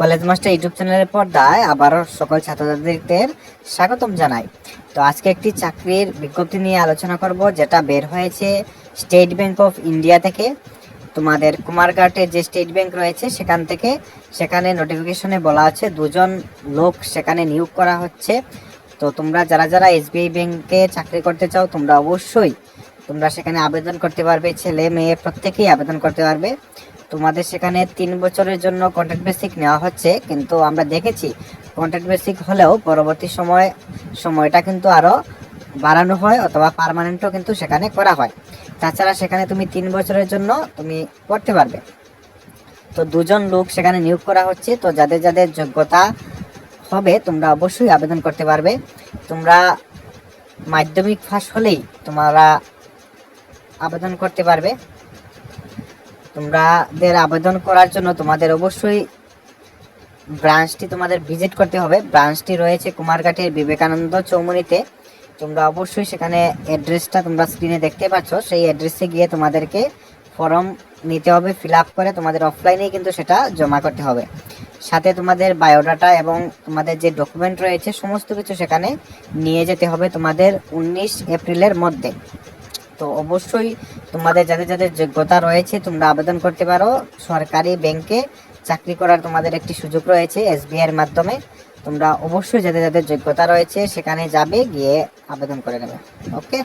College master YouTube চ্যানেলের পর্দায় আবারও সকল ছাত্রছাত্রীদের স্বাগতম জানাই। তো আজকে একটি চাকরির বিজ্ঞপ্তি নিয়ে আলোচনা করব, যেটা বের হয়েছে স্টেট ব্যাংক অফ ইন্ডিয়া থেকে। তোমাদের কুমারঘাটে যে স্টেট ব্যাংক রয়েছে সেখান থেকে, সেখানে নোটিফিকেশনে বলা আছে 2জন লোক সেখানে নিয়োগ করা হচ্ছে। তো তোমরা যারা যারা এসবিআই ব্যাংকে চাকরি করতে চাও, তোমরা অবশ্যই সেখানে আবেদন করতে পারবে। ছেলে মেয়ে প্রত্যেকেই আবেদন করতে পারবে। তোমাদের সেখানে 3 বছরের জন্য কন্ট্রাক্ট বেসিক নেওয়া হচ্ছে, কিন্তু আমরা দেখেছি কন্ট্রাক্ট বেসিক হলেও পরবর্তী সময়টা কিন্তু আরও বাড়ানো হয় অথবা পার্মানেন্টও কিন্তু সেখানে করা হয়। তাছাড়া সেখানে তুমি 3 বছরের জন্য তুমি করতে পারবে। তো 2জন লোক সেখানে নিয়োগ করা হচ্ছে। তো যাদের যাদের যোগ্যতা হবে তোমরা অবশ্যই আবেদন করতে পারবে। তোমরা মাধ্যমিক পাস হলেই তোমরা আবেদন করতে পারবে। তোমাদের আবেদন করার জন্য তোমাদের অবশ্যই ব্রাঞ্চটি তোমাদের ভিজিট করতে হবে। ব্রাঞ্চটি রয়েছে কুমারঘাটের বিবেকানন্দ চৌমুহনীতে। তোমরা অবশ্যই সেখানে অ্যাড্রেসটা তোমরা স্ক্রিনে দেখতে পাচ্ছ, সেই অ্যাড্রেসে গিয়ে তোমাদেরকে ফর্ম নিতে হবে, ফিল আপ করে তোমাদের অফলাইনেই কিন্তু সেটা জমা করতে হবে। সাথে তোমাদের বায়োডাটা এবং তোমাদের যে ডকুমেন্ট রয়েছে সমস্ত কিছু সেখানে নিয়ে যেতে হবে তোমাদের 19 এপ্রিলের মধ্যে। তো অবশ্যই তোমাদের যাদের যাদের যোগ্যতা রয়েছে তোমরা আবেদন করতে পারো। সরকারি ব্যাংকে চাকরি করার তোমাদের একটি সুযোগ রয়েছে এসবিআই এর মাধ্যমে। তোমরা অবশ্যই যাদের যাদের যোগ্যতা রয়েছে সেখানে যাবে, গিয়ে আবেদন করে নেবে। ওকে।